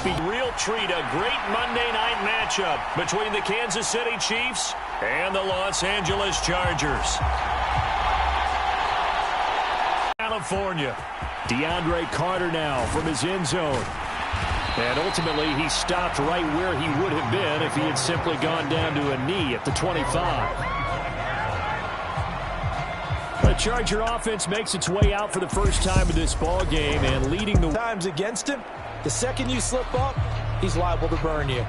Real treat, a great Monday night matchup between the Kansas City Chiefs and the Los Angeles Chargers. California. DeAndre Carter now from his end zone. And ultimately, he stopped right where he would have been if he had simply gone down to a knee at the 25. The Charger offense makes its way out for the first time in this ball game and leading the times against him. The second you slip up, he's liable to burn you.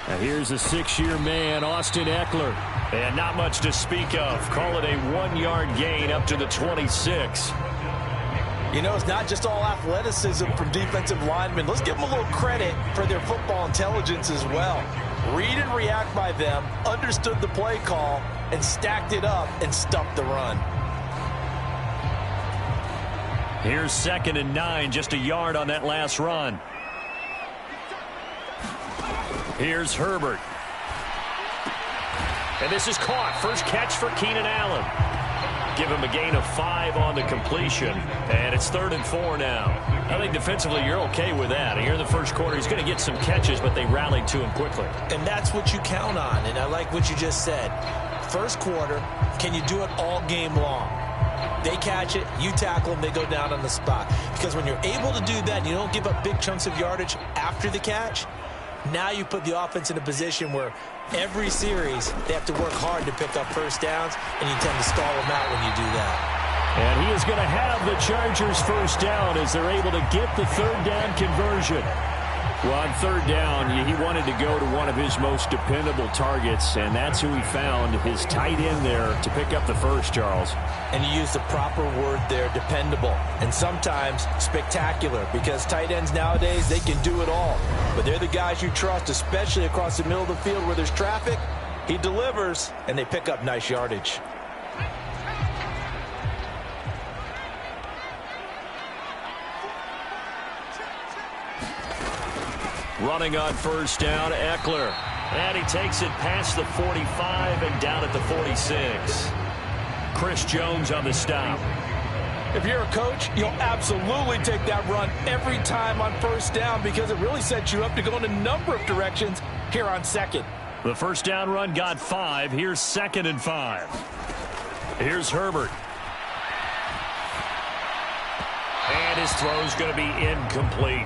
Now here's a six-year man, Austin Eckler. And not much to speak of. Call it a 1-yard gain up to the 26. You know, it's not just all athleticism from defensive linemen. Let's give them a little credit for their football intelligence as well. Read and react by them, understood the play call, and stacked it up and stuffed the run. Here's 2nd and 9, just a yard on that last run. Here's Herbert. And this is caught. First catch for Keenan Allen. Give him a gain of 5 on the completion. And it's 3rd and 4 now. I think defensively you're okay with that. Here in the first quarter, he's going to get some catches, but they rallied to him quickly. And that's what you count on. And I like what you just said. First quarter, can you do it all game long? They catch it, you tackle them, they go down on the spot. Because when you're able to do that, you don't give up big chunks of yardage after the catch. Now you put the offense in a position where every series they have to work hard to pick up first downs, and you tend to stall them out when you do that. And he is going to have the Chargers first down as they're able to get the 3rd down conversion. Well, on 3rd down, he wanted to go to one of his most dependable targets, and that's who he found, his tight end there, to pick up the first, Charles. And you use the proper word there, dependable, and sometimes spectacular, because tight ends nowadays, they can do it all. But they're the guys you trust, especially across the middle of the field where there's traffic. He delivers, and they pick up nice yardage. Running on first down, Eckler. And he takes it past the 45 and down at the 46. Chris Jones on the stop. If you're a coach, you'll absolutely take that run every time on first down because it really sets you up to go in a number of directions here on 2nd. The first down run got 5. Here's 2nd and 5. Here's Herbert. And his throw's going to be incomplete.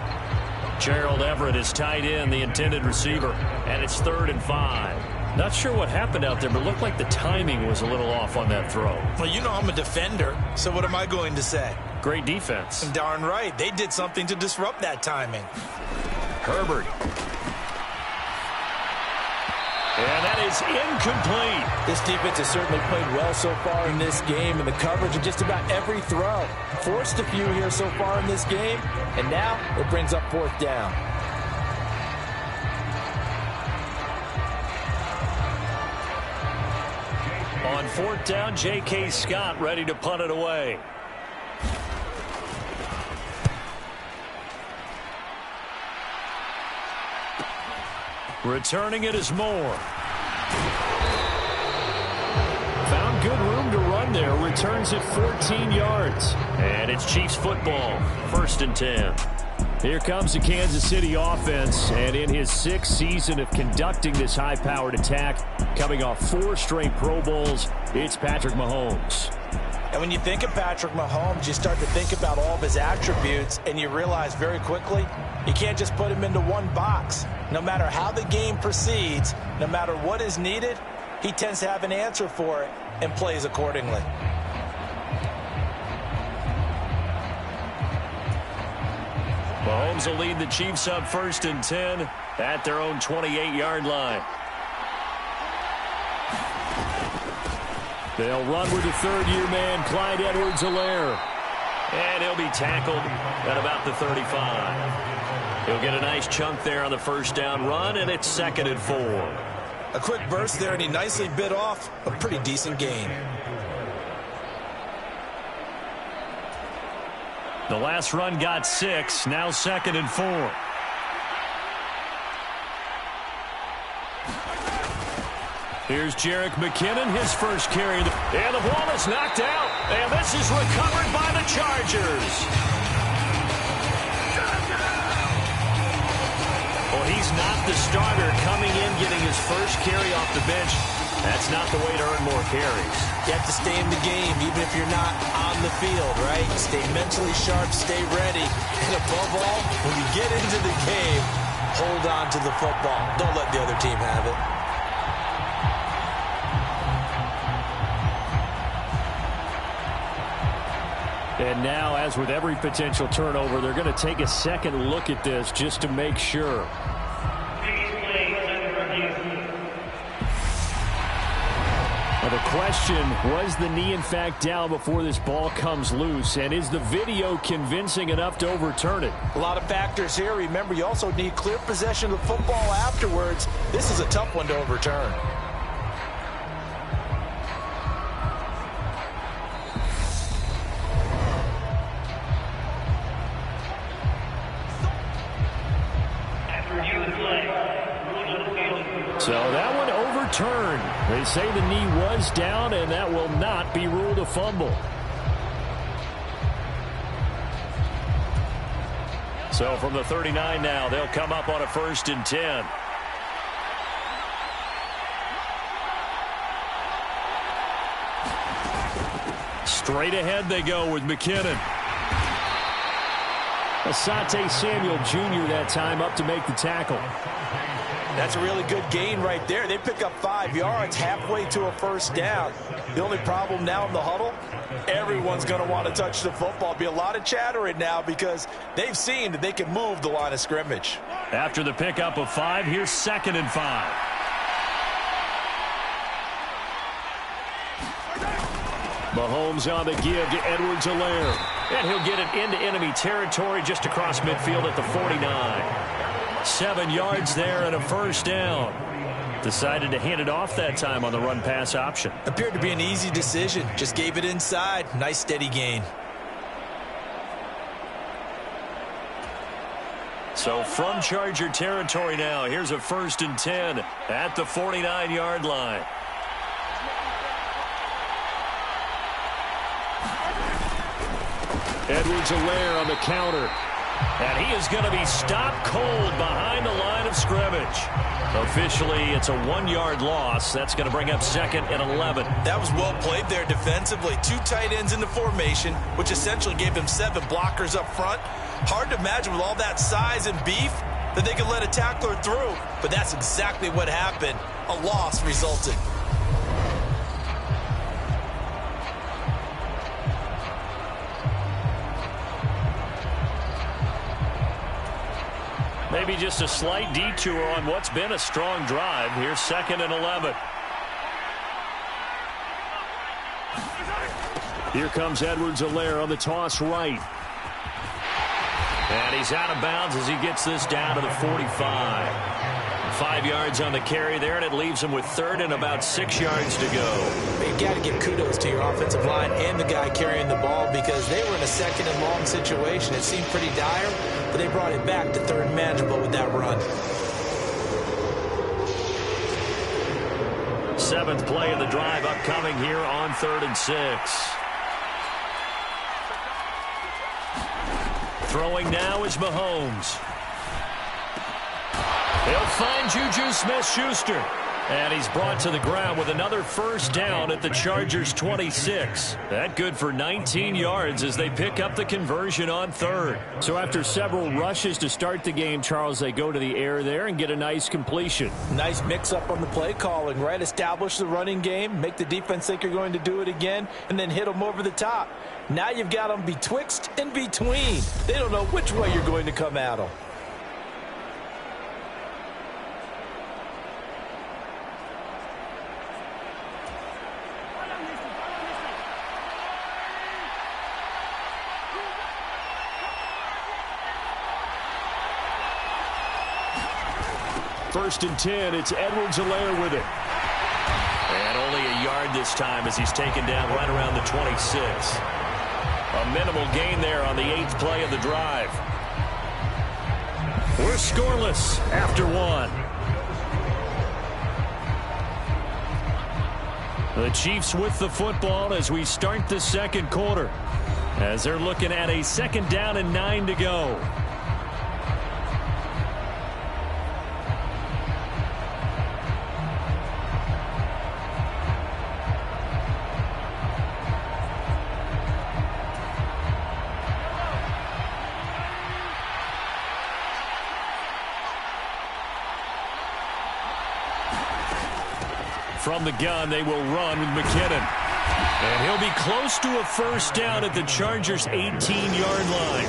Gerald Everett is tight end, the intended receiver, and it's 3rd and 5. Not sure what happened out there, but it looked like the timing was a little off on that throw. Well, you know I'm a defender, so what am I going to say? Great defense. Darn right. They did something to disrupt that timing. Herbert. And that is incomplete. This defense has certainly played well so far in this game, and the coverage of just about every throw. Forced a few here so far in this game, and now it brings up 4th down. On 4th down, J.K. Scott ready to punt it away. Returning it is Moore. Found good room to run there. Returns it 14 yards. And it's Chiefs football. 1st and 10. Here comes the Kansas City offense. And in his 6th season of conducting this high-powered attack, coming off 4 straight Pro Bowls, it's Patrick Mahomes. And when you think of Patrick Mahomes, you start to think about all of his attributes, and you realize very quickly you can't just put him into one box. No matter how the game proceeds, no matter what is needed, he tends to have an answer for it and plays accordingly. Mahomes will lead the Chiefs up 1st and 10 at their own 28-yard line. They'll run with the 3rd-year man, Clyde Edwards-Helaire. And he'll be tackled at about the 35. He'll get a nice chunk there on the first down run, and it's 2nd and 4. A quick burst there, and he nicely bit off a pretty decent gain. The last run got 6, now 2nd and 4. Here's Jerick McKinnon, his first carry. And the ball is knocked out. And this is recovered by the Chargers. Well, he's not the starter coming in, getting his first carry off the bench. That's not the way to earn more carries. You have to stay in the game, even if you're not on the field, right? Stay mentally sharp, stay ready. And above all, when you get into the game, hold on to the football. Don't let the other team have it. And now, as with every potential turnover, they're going to take a second look at this just to make sure. Now the question, was the knee in fact down before this ball comes loose? And is the video convincing enough to overturn it? A lot of factors here. Remember, you also need clear possession of the football afterwards. This is a tough one to overturn. So that one overturned. They say the knee was down, and that will not be ruled a fumble. So from the 39 now, they'll come up on a 1st and 10. Straight ahead they go with McKinnon. Asante Samuel Jr. that time up to make the tackle. That's a really good gain right there. They pick up 5 yards halfway to a 1st down. The only problem now in the huddle, everyone's going to want to touch the football. Be a lot of chattering now because they've seen that they can move the line of scrimmage. After the pickup of 5, here's 2nd and 5. Mahomes on the give to Edwards-Helaire. And he'll get it into enemy territory just across midfield at the 49. 7 yards there and a 1st down. Decided to hand it off that time on the run-pass option. Appeared to be an easy decision. Just gave it inside. Nice steady gain. So from Charger territory now, here's a 1st and 10 at the 49-yard line. Edwards-Helaire on the counter. And he is going to be stopped cold behind the line of scrimmage. Officially, it's a 1-yard loss. That's going to bring up 2nd and 11. That was well played there defensively. 2 tight ends in the formation, which essentially gave them 7 blockers up front. Hard to imagine with all that size and beef that they could let a tackler through. But that's exactly what happened. A loss resulted. Maybe just a slight detour on what's been a strong drive. Here's 2nd and 11. Here comes Edwards-Helaire on the toss right. And he's out of bounds as he gets this down to the 45. 5 yards on the carry there, and it leaves him with 3rd and about 6 yards to go. You've got to give kudos to your offensive line and the guy carrying the ball because they were in a 2nd and long situation. It seemed pretty dire, but they brought it back to 3rd and manageable with that run. 7th play of the drive upcoming here on 3rd and 6. Throwing now is Mahomes. He'll find Juju Smith-Schuster. And he's brought to the ground with another 1st down at the Chargers' 26. That good for 19 yards as they pick up the conversion on 3rd. So after several rushes to start the game, Charles, they go to the air there and get a nice completion. Nice mix-up on the play calling, right? Establish the running game, make the defense think you're going to do it again, and then hit them over the top. Now you've got them betwixt and between. They don't know which way you're going to come at them. First and 10, it's Edwards-Helaire with it. And only a yard this time as he's taken down right around the 26. A minimal gain there on the 8th play of the drive. We're scoreless after 1. The Chiefs with the football as we start the second quarter, as they're looking at a 2nd down and 9 to go. From the gun, they will run with McKinnon. And he'll be close to a 1st down at the Chargers' 18-yard line.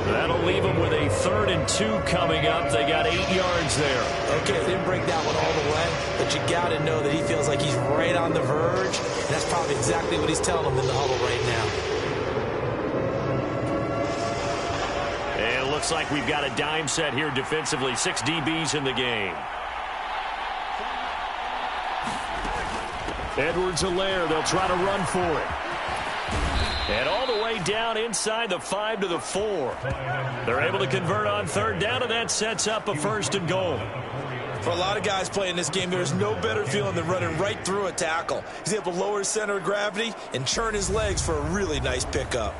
That'll leave them with a 3rd and 2 coming up. They got 8 yards there. Okay, they didn't break that one all the way, but you got to know that he feels like he's right on the verge. And that's probably exactly what he's telling them in the huddle right now. And it looks like we've got a dime set here defensively. 6 DBs in the game. Edwards-Helaire, they'll try to run for it. And all the way down inside the 5 to the 4. They're able to convert on 3rd down, and that sets up a 1st and goal. For a lot of guys playing this game, there's no better feeling than running right through a tackle. He's able to lower his center of gravity and churn his legs for a really nice pickup.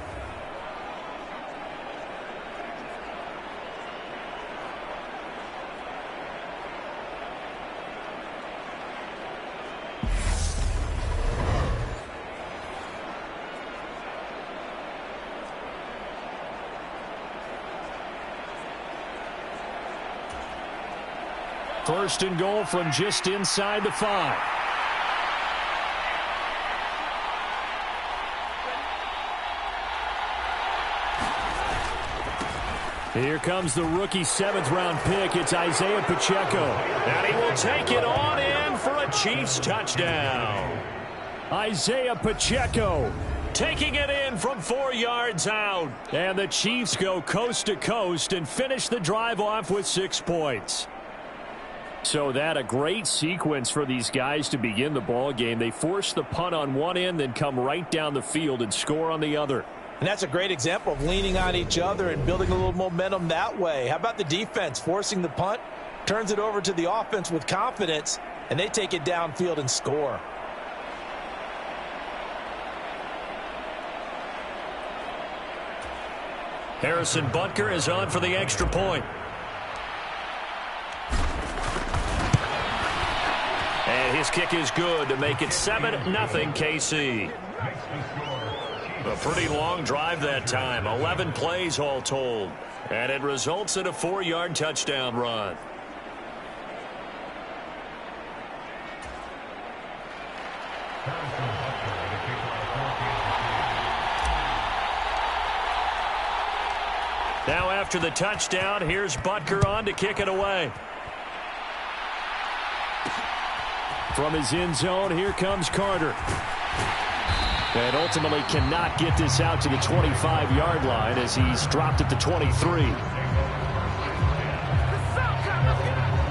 First and goal from just inside the 5. Here comes the rookie 7th-round pick. It's Isaiah Pacheco. And he will take it on in for a Chiefs touchdown. Isaiah Pacheco taking it in from 4 yards out. And the Chiefs go coast to coast and finish the drive off with 6 points. So that a great sequence for these guys to begin the ball game. They force the punt on one end, then come right down the field and score on the other. And that's a great example of leaning on each other and building a little momentum that way. How about the defense forcing the punt, turns it over to the offense with confidence, and they take it downfield and score. Harrison Butker is on for the extra point. And his kick is good to make it 7-0 KC. A pretty long drive that time. 11 plays all told. And it results in a 4-yard touchdown run. Now after the touchdown, here's Butker on to kick it away. From his end zone, here comes Carter. And ultimately cannot get this out to the 25-yard line as he's dropped at the 23.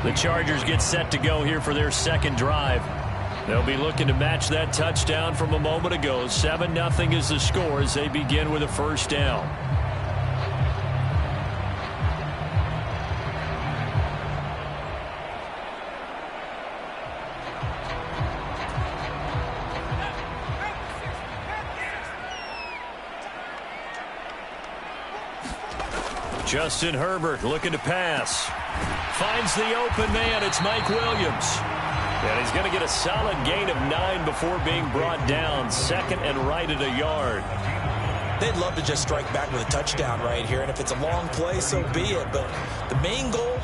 The Chargers get set to go here for their 2nd drive. They'll be looking to match that touchdown from a moment ago. 7-0 is the score as they begin with a 1st down. Justin Herbert looking to pass. Finds the open man. It's Mike Williams. And he's going to get a solid gain of 9 before being brought down. 2nd and right at a yard. They'd love to just strike back with a touchdown right here. And if it's a long play, so be it. But the main goal,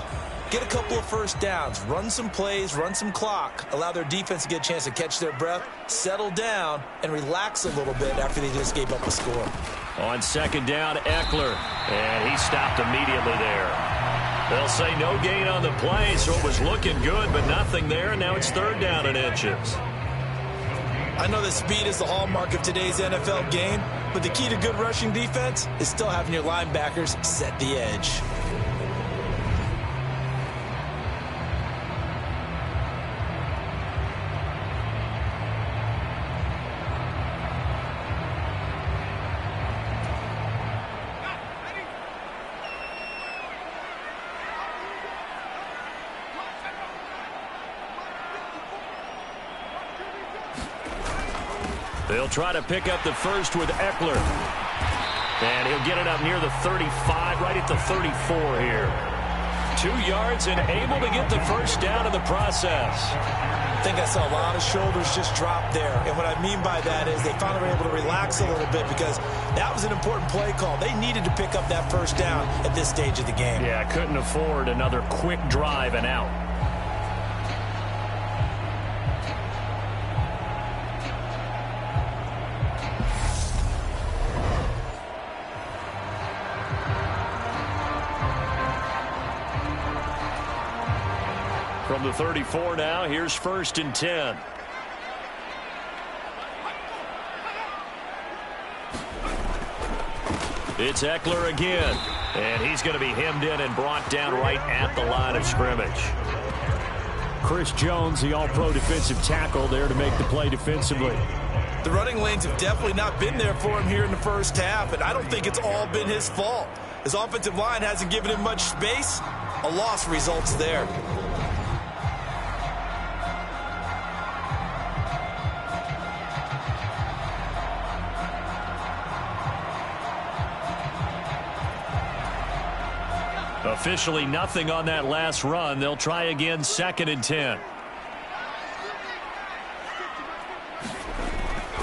get a couple of 1st downs. Run some plays, run some clock. Allow their defense to get a chance to catch their breath, settle down, and relax a little bit after they just gave up a score. On 2nd down, Eckler. And he stopped immediately there. They'll say no gain on the play, so it was looking good, but nothing there. And now it's 3rd down and inches. I know that speed is the hallmark of today's NFL game, but the key to good rushing defense is still having your linebackers set the edge. They'll try to pick up the first with Eckler. And he'll get it up near the 35, right at the 34 here. 2 yards and able to get the first down in the process. I think I saw a lot of shoulders just drop there. And what I mean by that is they finally were able to relax a little bit because that was an important play call. They needed to pick up that first down at this stage of the game. Yeah, couldn't afford another quick drive and out. From the 34 now, here's 1st and 10. It's Eckler again. And he's going to be hemmed in and brought down right at the line of scrimmage. Chris Jones, the all-pro defensive tackle, there to make the play defensively. The running lanes have definitely not been there for him here in the first half, and I don't think it's all been his fault. His offensive line hasn't given him much space. A loss results there. Officially nothing on that last run. They'll try again, 2nd and 10.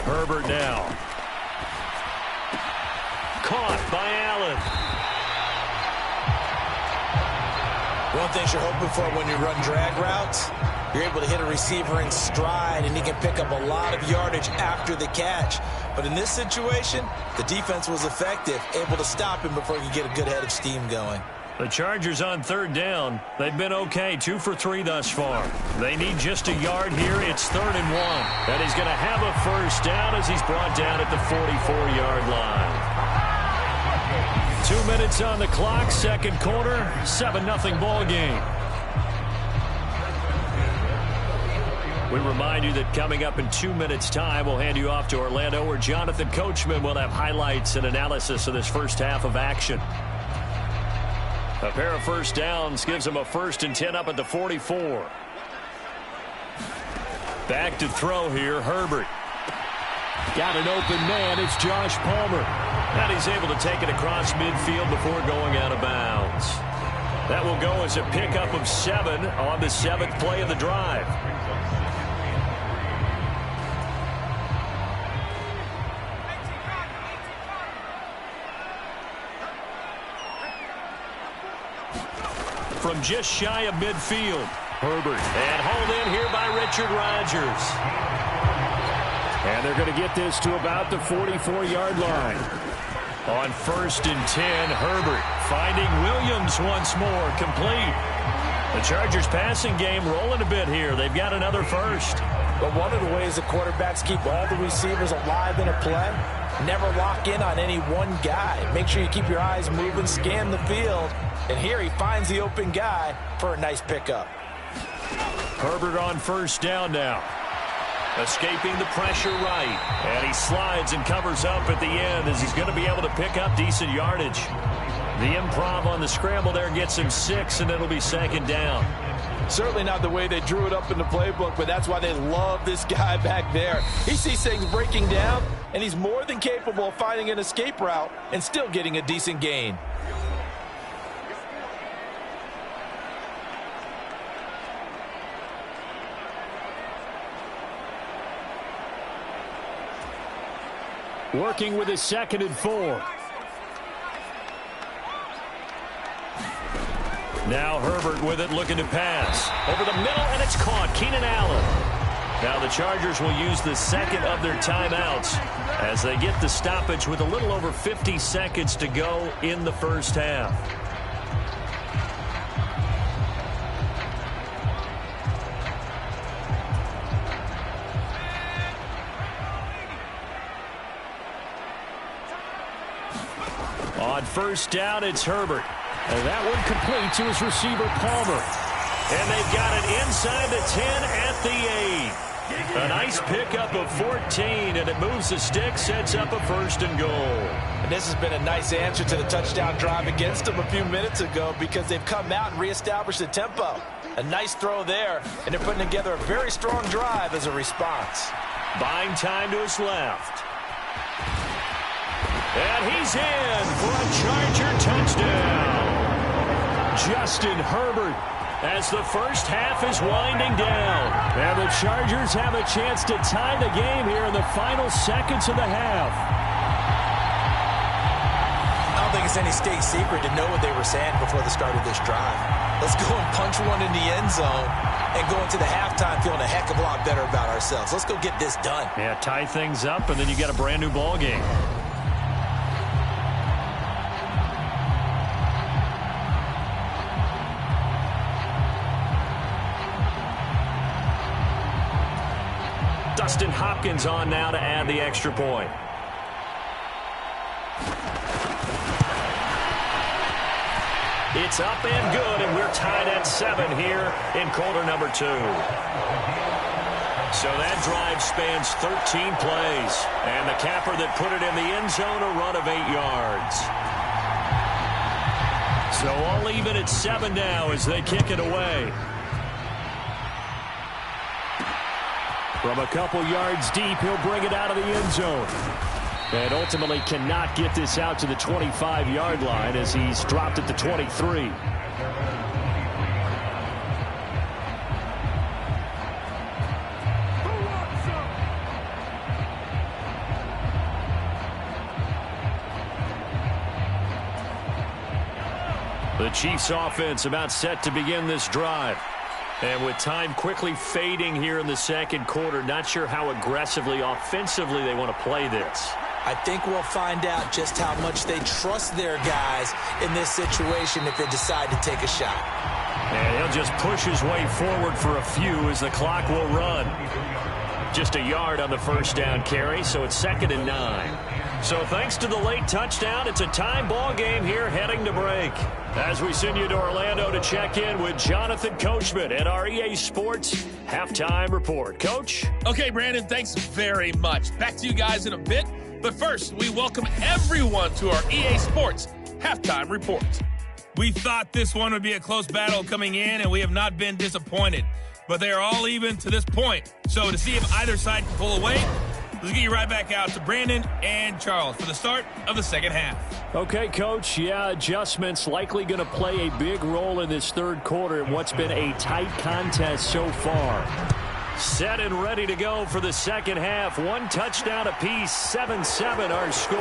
Herbert now. Caught by Allen. One thing you're hoping for when you run drag routes, you're able to hit a receiver in stride, and he can pick up a lot of yardage after the catch. But in this situation, the defense was effective, able to stop him before he could get a good head of steam going. The Chargers on 3rd down. They've been okay, 2 for 3 thus far. They need just a yard here. It's 3rd and 1. And he's going to have a first down as he's brought down at the 44-yard line. 2 minutes on the clock, 2nd quarter, 7-0 ball game. We remind you that coming up in 2 minutes' time, we'll hand you off to Orlando, where Jonathan Coachman will have highlights and analysis of this first half of action. A pair of first downs gives him a 1st and 10 up at the 44. Back to throw here, Herbert. Got an open man, it's Josh Palmer. And he's able to take it across midfield before going out of bounds. That will go as a pickup of 7 on the 7th play of the drive. From just shy of midfield, Herbert. And hauled in here by Richard Rodgers. And they're going to get this to about the 44-yard line. On 1st and 10, Herbert finding Williams once more, complete. The Chargers passing game rolling a bit here. They've got another first. But one of the ways the quarterbacks keep all the receivers alive in a play, never lock in on any one guy. Make sure you keep your eyes moving, scan the field. And here he finds the open guy for a nice pickup. Herbert on 1st down now. Escaping the pressure right. And he slides and covers up at the end as he's going to be able to pick up decent yardage. The improv on the scramble there gets him 6, and it'll be 2nd down. Certainly not the way they drew it up in the playbook, but that's why they love this guy back there. He sees things breaking down, and he's more than capable of finding an escape route and still getting a decent gain. Working with his 2nd and 4. Now Herbert with it, looking to pass. Over the middle, and it's caught. Keenan Allen. Now the Chargers will use the 2nd of their timeouts as they get the stoppage with a little over 50 seconds to go in the first half. On 1st down, it's Herbert. And that one complete to his receiver, Palmer. And they've got it inside the 10 at the 8. A nice pickup of 14, and it moves the stick, sets up a 1st and goal. And this has been a nice answer to the touchdown drive against them a few minutes ago because they've come out and reestablished the tempo. A nice throw there, and they're putting together a very strong drive as a response. Buying time to his left. And he's in for a Charger touchdown. Justin Herbert, as the first half is winding down. And the Chargers have a chance to tie the game here in the final seconds of the half. I don't think it's any state secret to know what they were saying before the start of this drive. Let's go and punch one in the end zone and go into the halftime feeling a heck of a lot better about ourselves. Let's go get this done. Yeah, tie things up, and then you get a brand new ball game. Dustin Hopkins on now to add the extra point. It's up and good, and we're tied at 7 here in quarter number 2. So that drive spans 13 plays, and the capper that put it in the end zone, a run of 8 yards. So all even at 7 now as they kick it away. From a couple yards deep, he'll bring it out of the end zone. And ultimately cannot get this out to the 25-yard line as he's dropped at the 23. The Chiefs offense about set to begin this drive. And with time quickly fading here in the second quarter, not sure how aggressively, offensively they want to play this. I think we'll find out just how much they trust their guys in this situation if they decide to take a shot. And he'll just push his way forward for a few as the clock will run. Just a yard on the first down carry, so it's 2nd and 9. So thanks to the late touchdown, it's a time ball game here heading to break. As we send you to Orlando to check in with Jonathan Coachman at our EA Sports Halftime Report. Coach? Okay, Brandon, thanks very much. Back to you guys in a bit. But first, we welcome everyone to our EA Sports Halftime Report. We thought this one would be a close battle coming in, and we have not been disappointed. But they are all even to this point. So to see if either side can pull away, let's get you right back out to Brandon and Charles for the start of the second half. Okay, Coach. Yeah, adjustments likely going to play a big role in this third quarter in what's been a tight contest so far. Set and ready to go for the second half. One touchdown apiece, 7-7 our score.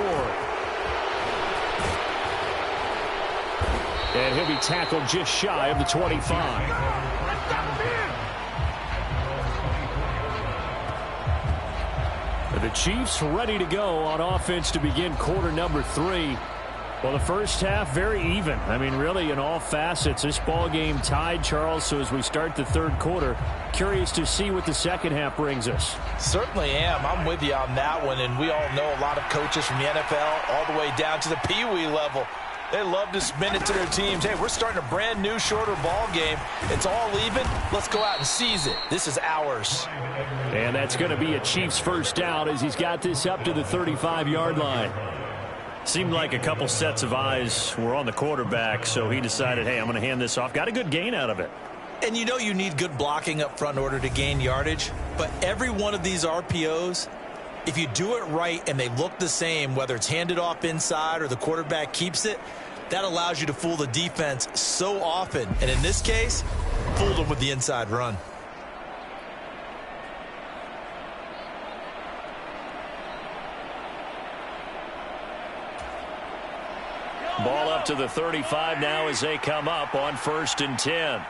And he'll be tackled just shy of the 25. The Chiefs ready to go on offense to begin quarter number 3. Well, the first half, very even. I mean, really, in all facets, this ball game tied, Charles. So as we start the third quarter, curious to see what the second half brings us. Certainly am. I'm with you on that one. And we all know a lot of coaches from the NFL all the way down to the Pee Wee level. They love to spin it to their teams. Hey, we're starting a brand new, shorter ball game. It's all even. Let's go out and seize it. This is ours. And that's going to be a Chiefs first down as he's got this up to the 35-yard line. Seemed like a couple sets of eyes were on the quarterback, so he decided, hey, I'm going to hand this off. Got a good gain out of it. And you know you need good blocking up front in order to gain yardage. But every one of these RPOs, if you do it right and they look the same, whether it's handed off inside or the quarterback keeps it, that allows you to fool the defense so often. And in this case, fooled them with the inside run. Ball up to the 35 now as they come up on 1st and 10.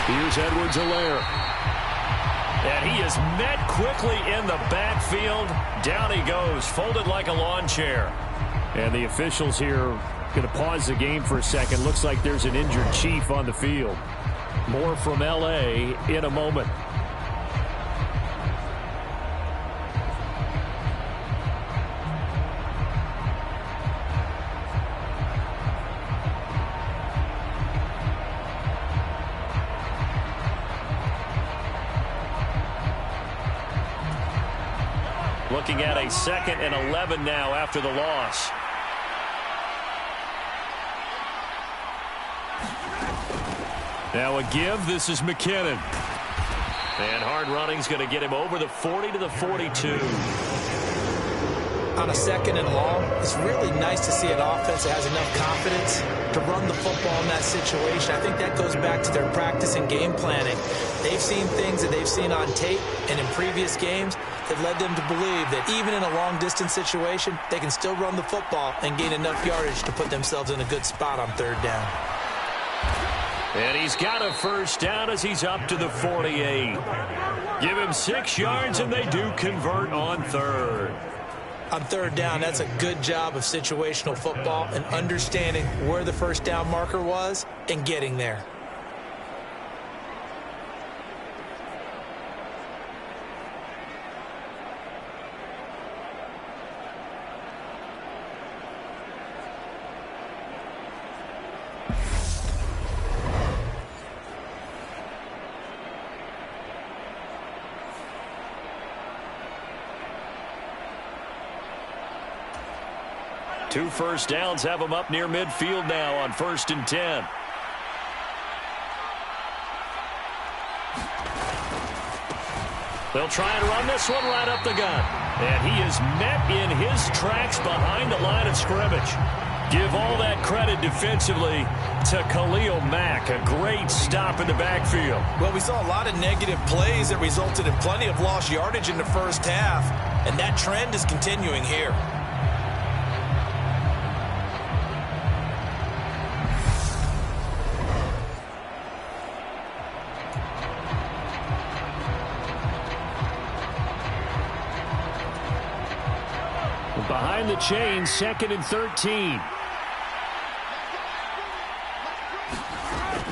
Here's Edwards-Helaire. And he is met quickly in the backfield. Down he goes, folded like a lawn chair. And the officials here going to pause the game for a second. Looks like there's an injured Chief on the field. More from L.A. in a moment. Looking at a 2nd and 11 now after the loss. Now a give. This is McKinnon. And hard running's going to get him over the 40 to the 42. On a 2nd and long, it's really nice to see an offense that has enough confidence to run the football in that situation. I think that goes back to their practice and game planning. They've seen things that they've seen on tape and in previous games that led them to believe that even in a long-distance situation, they can still run the football and gain enough yardage to put themselves in a good spot on 3rd down. And he's got a first down as he's up to the 48. Give him 6 yards, and they do convert on 3rd. On 3rd down, that's a good job of situational football and understanding where the first down marker was and getting there. Two first downs have him up near midfield now on 1st and 10. They'll try and run this one right up the gut. And he is met in his tracks behind the line of scrimmage. Give all that credit defensively to Khalil Mack. A great stop in the backfield. Well, we saw a lot of negative plays that resulted in plenty of lost yardage in the first half. And that trend is continuing here. Behind the chain, 2nd and 13.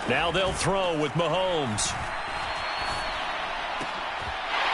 Now they'll throw with Mahomes.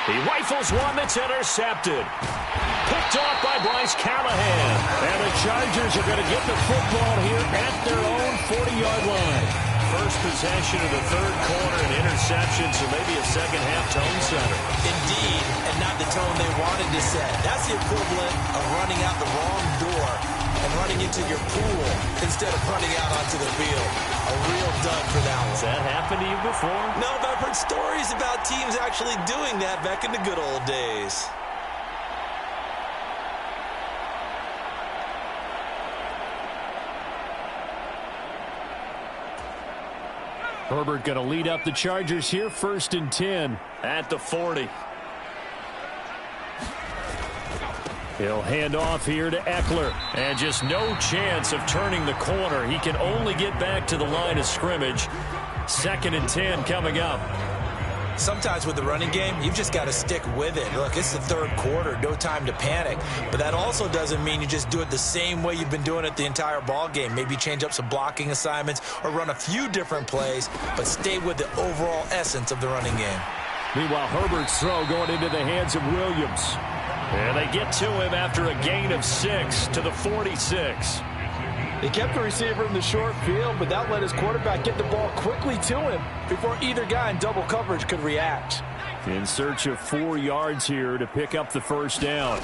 He rifles one that's intercepted. Picked off by Bryce Callahan. And the Chargers are going to get the football here at their own 40-yard line. First possession of the 3rd quarter, an interception, so maybe a second-half tone setter. Indeed, and not the tone they wanted to set. That's the equivalent of running out the wrong door and running into your pool instead of running out onto the field. A real dud for that one. Has that happened to you before? No, but I've heard stories about teams actually doing that back in the good old days. Herbert going to lead up the Chargers here, 1st and 10 at the 40. He'll hand off here to Eckler. And just no chance of turning the corner. He can only get back to the line of scrimmage. 2nd and 10 coming up. Sometimes with the running game, you've just got to stick with it. Look, it's the 3rd quarter, no time to panic. But that also doesn't mean you just do it the same way you've been doing it the entire ball game. Maybe change up some blocking assignments or run a few different plays, but stay with the overall essence of the running game. Meanwhile, Herbert's throw going into the hands of Williams. And they get to him after a gain of 6 to the 46. He kept the receiver in the short field, but that let his quarterback get the ball quickly to him before either guy in double coverage could react. In search of 4 yards here to pick up the first down.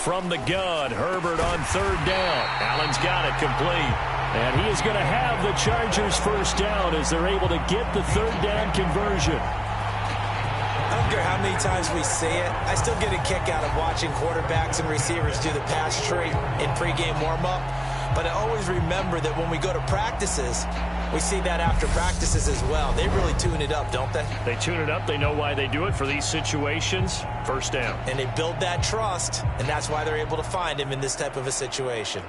From the gun, Herbert on 3rd down. Allen's got it complete. And he is going to have the Chargers first down as they're able to get the 3rd down conversion. I don't care how many times we say it, I still get a kick out of watching quarterbacks and receivers do the pass tree in pregame warm-up. But I always remember that when we go to practices, we see that after practices as well. They really tune it up, don't they? They tune it up. They know why they do it for these situations. First down. And they build that trust, and that's why they're able to find him in this type of a situation.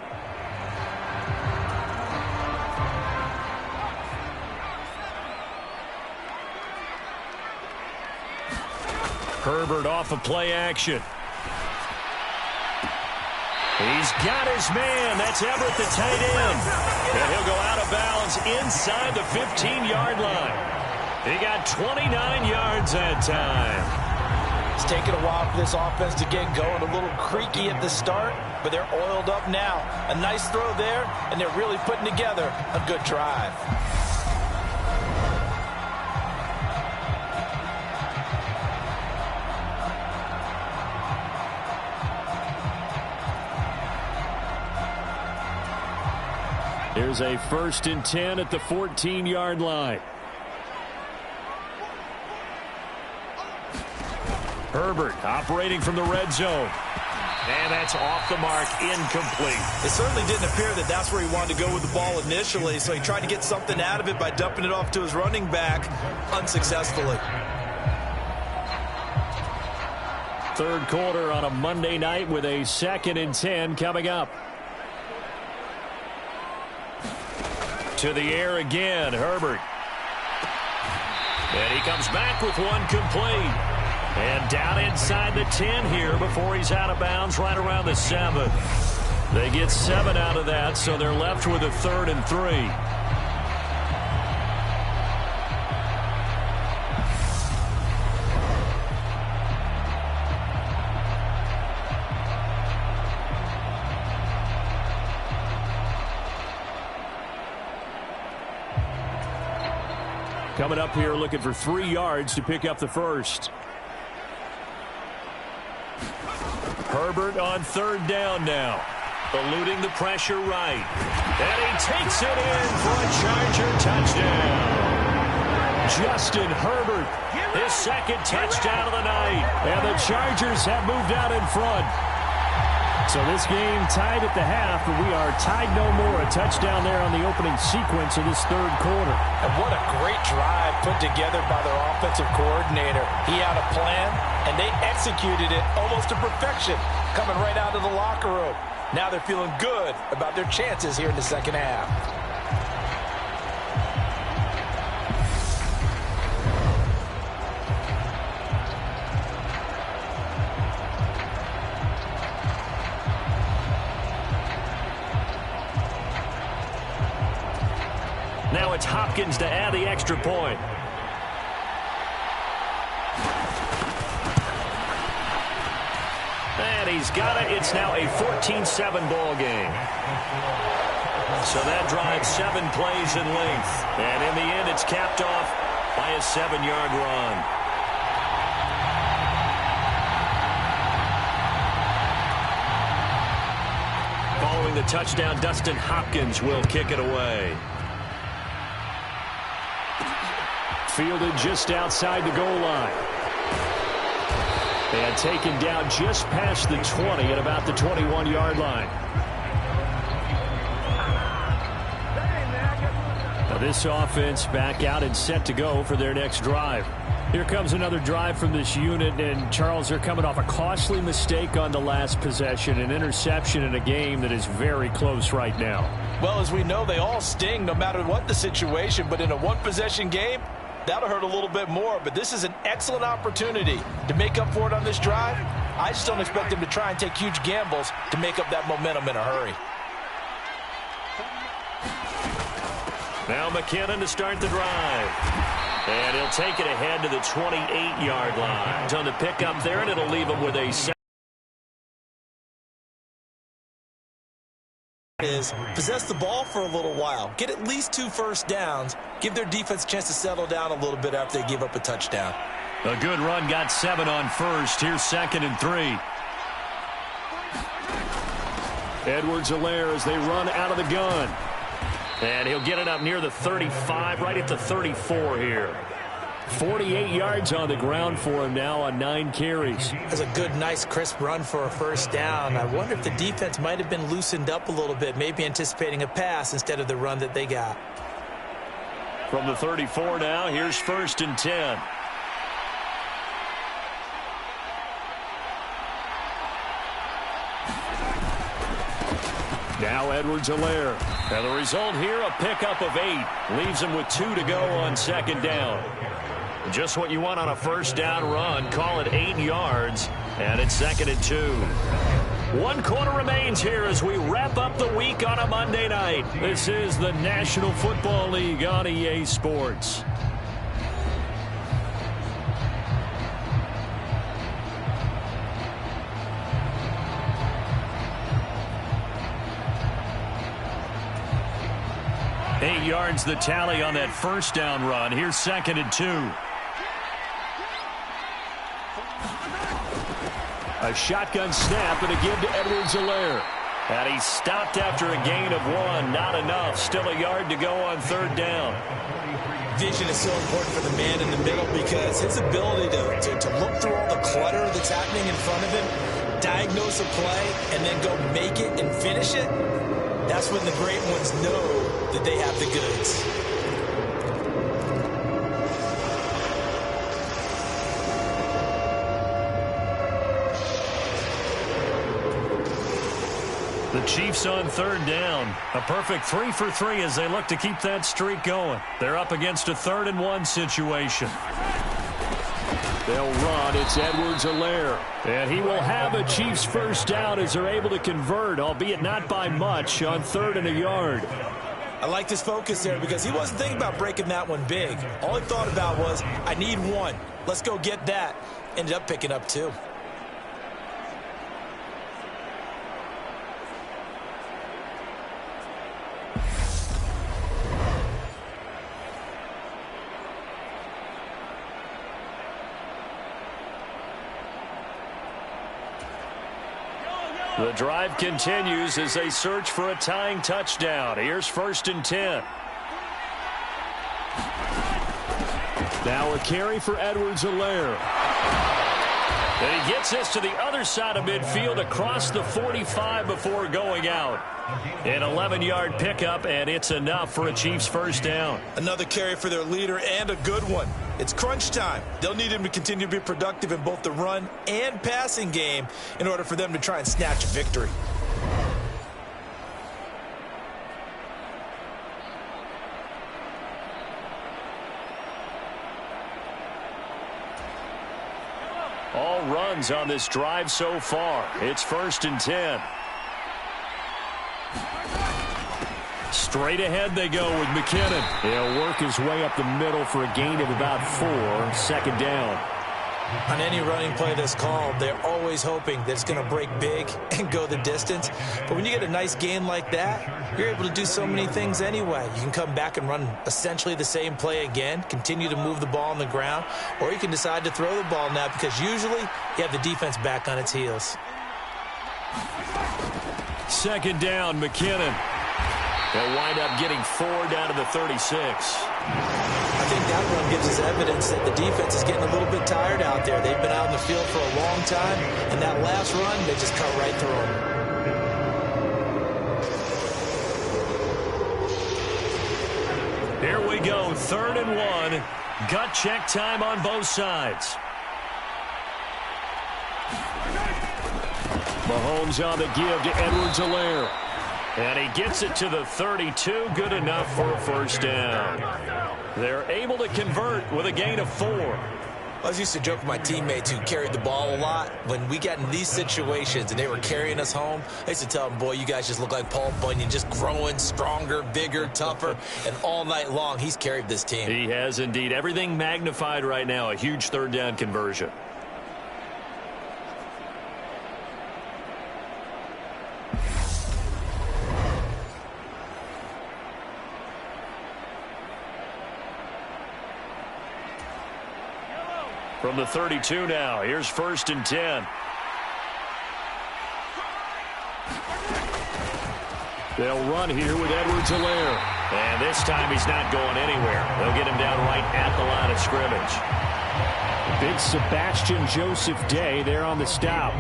Herbert off of play action. He's got his man. That's Everett, the tight end. And he'll go out of bounds inside the 15-yard line. He got 29 yards that time. It's taken a while for this offense to get going. A little creaky at the start, but they're oiled up now. A nice throw there, and they're really putting together a good drive. Here's a 1st and 10 at the 14-yard line. Herbert operating from the red zone. And that's off the mark, incomplete. It certainly didn't appear that that's where he wanted to go with the ball initially, so he tried to get something out of it by dumping it off to his running back unsuccessfully. Third quarter on a Monday night with a 2nd and 10 coming up. To the air again, Herbert. And he comes back with one complete. And down inside the 10 here before he's out of bounds right around the 7. They get 7 out of that, so they're left with a 3rd and 3. Coming up here looking for 3 yards to pick up the first. Herbert on 3rd down now. Eluding the pressure right. And he takes it in for a Charger touchdown. Justin Herbert, his 2nd touchdown of the night. And the Chargers have moved out in front. So this game tied at the half, but we are tied no more. A touchdown there on the opening sequence of this 3rd quarter. And what a great drive put together by their offensive coordinator. He had a plan, and they executed it almost to perfection, coming right out of the locker room. Now they're feeling good about their chances here in the 2nd half. Now it's Hopkins to add the extra point. And he's got it. It's now a 14-7 ball game. So that drives 7 plays in length. And in the end, it's capped off by a 7-yard run. Following the touchdown, Dustin Hopkins will kick it away. Fielded just outside the goal line. And taken down just past the 20 at about the 21-yard line. Now this offense back out and set to go for their next drive. Here comes another drive from this unit, and Charles, they're coming off a costly mistake on the last possession, an interception in a game that is very close right now. Well, as we know, they all sting no matter what the situation, but in a one-possession game, that'll hurt a little bit more, but this is an excellent opportunity to make up for it on this drive. I just don't expect them to try and take huge gambles to make up that momentum in a hurry. Now McKinnon to start the drive. And he'll take it ahead to the 28-yard line. On the pickup there, and it'll leave him with a possess the ball for a little while. Get at least 2 first downs. Give their defense a chance to settle down a little bit after they give up a touchdown. A good run, got 7 on first. Here's 2nd and 3. Edwards-Helaire as they run out of the gun. And he'll get it up near the 35, right at the 34 here. 48 yards on the ground for him now on 9 carries. That's a good, nice, crisp run for a first down. I wonder if the defense might have been loosened up a little bit, maybe anticipating a pass instead of the run that they got. From the 34 now, here's 1st and 10. Now Edwards-Helaire. And the result here, a pickup of 8. Leaves him with 2 to go on 2nd down. Just what you want on a first down run. Call it 8 yards. And it's 2nd and 2. 1 quarter remains here as we wrap up the week on a Monday night. This is the National Football League on EA Sports. Eight yards the tally on that first down run. Here's 2nd and 2. A shotgun snap and a give to Edwards-Helaire. And he stopped after a gain of 1. Not enough. Still a yard to go on 3rd down. Vision is so important for the man in the middle because his ability to look through all the clutter that's happening in front of him, diagnose a play, and then go make it and finish it, that's when the great ones know that they have the goods. The Chiefs on third down. A perfect 3 for 3 as they look to keep that streak going. They're up against a 3rd-and-1 situation. They'll run. It's Edwards-Helaire. And he will have a Chiefs first down as they're able to convert, albeit not by much, on 3rd and a yard. I liked his focus there because he wasn't thinking about breaking that one big. All he thought about was, I need one. Let's go get that. Ended up picking up 2. The drive continues as they search for a tying touchdown. Here's 1st and 10. Now a carry for Edwards-Helaire. And he gets this to the other side of midfield across the 45 before going out. An 11-yard pickup, and it's enough for a Chiefs first down. Another carry for their leader, and a good one. It's crunch time. They'll need him to continue to be productive in both the run and passing game in order for them to try and snatch a victory. All runs on this drive so far. It's 1st and 10. Straight ahead they go with McKinnon. He'll work his way up the middle for a gain of about 4. 2nd down. On any running play that's called, they're always hoping that it's going to break big and go the distance. But when you get a nice gain like that, you're able to do so many things anyway. You can come back and run essentially the same play again, continue to move the ball on the ground, or you can decide to throw the ball now because usually you have the defense back on its heels. 2nd down, McKinnon. They'll wind up getting 4 down to the 36. I think that run gives us evidence that the defense is getting a little bit tired out there. They've been out in the field for a long time, and that last run, they just cut right through them. Here we go, 3rd and 1. Gut check time on both sides. Mahomes on the give to Edwards-Helaire. And he gets it to the 32. Good enough for a first down. They're able to convert with a gain of 4. I was used to joke with my teammates who carried the ball a lot. When we got in these situations and they were carrying us home, I used to tell them, boy, you guys just look like Paul Bunyan, just growing stronger, bigger, tougher. And all night long, he's carried this team. He has indeed. Everything magnified right now. A huge 3rd down conversion. From the 32 now, here's 1st and 10. They'll run here with Edwards-Helaire. And this time he's not going anywhere. They'll get him down right at the line of scrimmage. Big Sebastian Joseph Day there on the stop.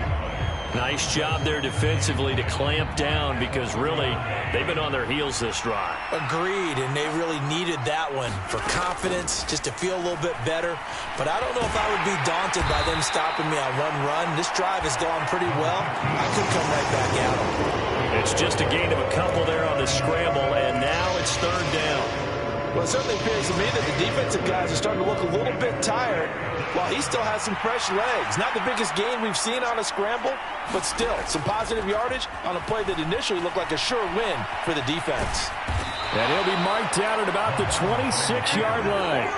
Nice job there defensively to clamp down because really they've been on their heels this drive. Agreed, and they really needed that one for confidence, just to feel a little bit better. But I don't know if I would be daunted by them stopping me on one run. This drive has gone pretty well. I could come right back at them. It's just a gain of a couple there on the scramble, and now it's 3rd down. Well, it certainly appears to me that the defensive guys are starting to look a little bit tired while he still has some fresh legs. Not the biggest gain we've seen on a scramble, but still some positive yardage on a play that initially looked like a sure win for the defense. And he'll be marked down at about the 26-yard line.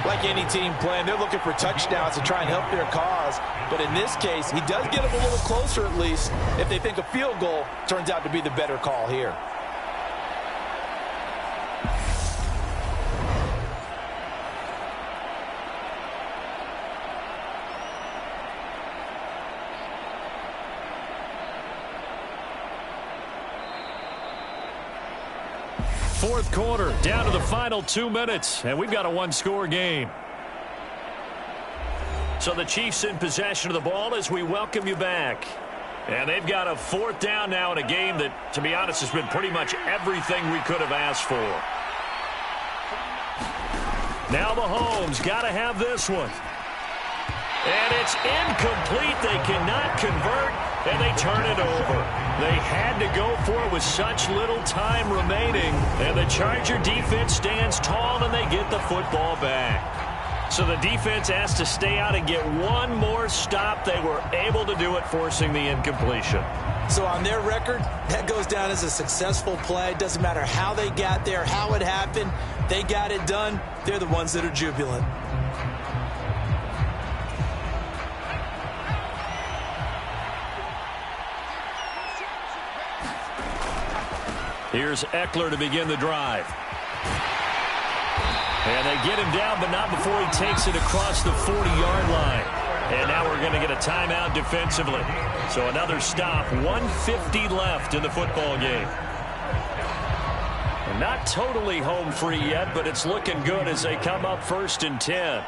Like any team playing, they're looking for touchdowns to try and help their cause. But in this case, he does get them a little closer at least if they think a field goal turns out to be the better call here. fourth quarter, down to the final 2 minutes, and we've got a one-score game. So the Chiefs in possession of the ball as we welcome you back. And they've got a fourth down now in a game that, to be honest, has been pretty much everything we could have asked for. Now Mahomes got to have this one. And it's incomplete. They cannot convert, and they turn it over. They had to go for it with such little time remaining. And the Charger defense stands tall, and they get the football back. So the defense has to stay out and get one more stop. They were able to do it, forcing the incompletion. So on their record, that goes down as a successful play. It doesn't matter how they got there, how it happened. They got it done. They're the ones that are jubilant. Here's Eckler to begin the drive. And they get him down, but not before he takes it across the 40-yard line. And now we're going to get a timeout defensively. So another stop, 1:50 left in the football game. And not totally home free yet, but it's looking good as they come up 1st and 10.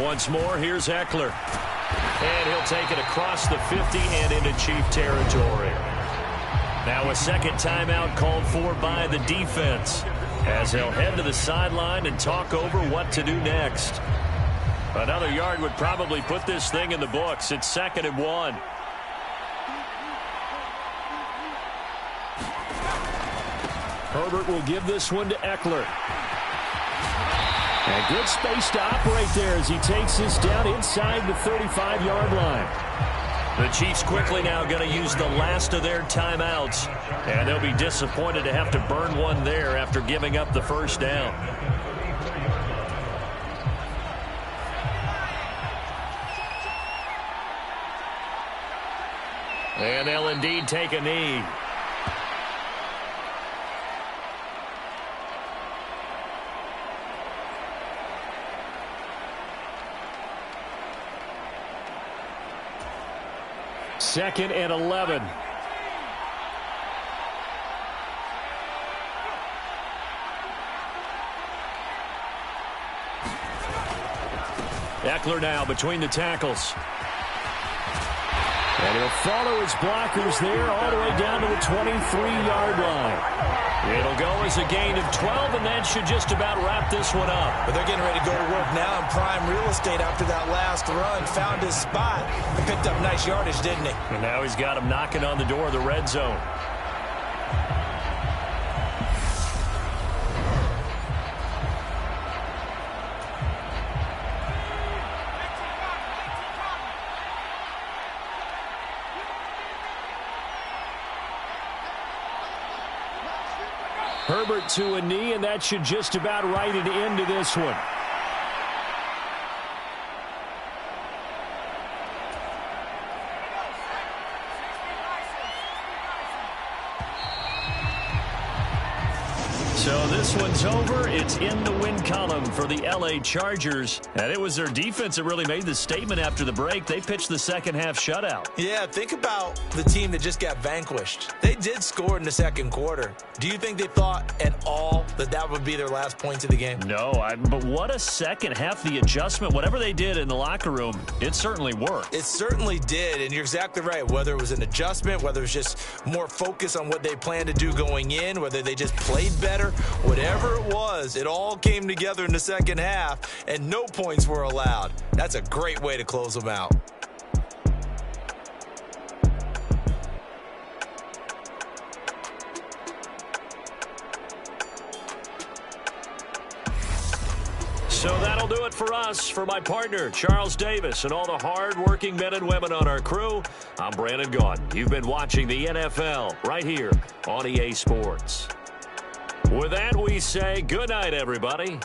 Once more, here's Eckler. And he'll take it across the 50 and into Chief territory. Now a second timeout called for by the defense as they'll head to the sideline and talk over what to do next. Another yard would probably put this thing in the books. It's 2nd and 1. Herbert will give this one to Eckler. And good space to operate there as he takes this down inside the 35-yard line. The Chiefs quickly now going to use the last of their timeouts. And they'll be disappointed to have to burn one there after giving up the first down. And they'll indeed take a knee. Second and 11. Eckler now between the tackles. And he'll follow his blockers there all the way down to the 23-yard line. It'll go as a gain of 12, and that should just about wrap this one up. But they're getting ready to go to work now in prime real estate after that last run. Found his spot and picked up nice yardage, didn't he? And now he's got him knocking on the door of the red zone. Herbert to a knee, and that should just about write it into this one. So this one's over. It's in the win column for the L.A. Chargers. And it was their defense that really made the statement after the break. They pitched the second half shutout. Yeah, think about the team that just got vanquished. They did score in the second quarter. Do you think they thought at all that that would be their last points of the game? No, but what a second half. The adjustment, whatever they did in the locker room, it certainly worked. It certainly did, and you're exactly right. Whether it was an adjustment, whether it was just more focus on what they planned to do going in, whether they just played better, whatever it was, it all came together in the second half, and no points were allowed. That's a great way to close them out. So that'll do it for us. For my partner, Charles Davis, and all the hard-working men and women on our crew, I'm Brandon Gaudin. You've been watching the NFL right here on EA Sports. With that, we say good night, everybody.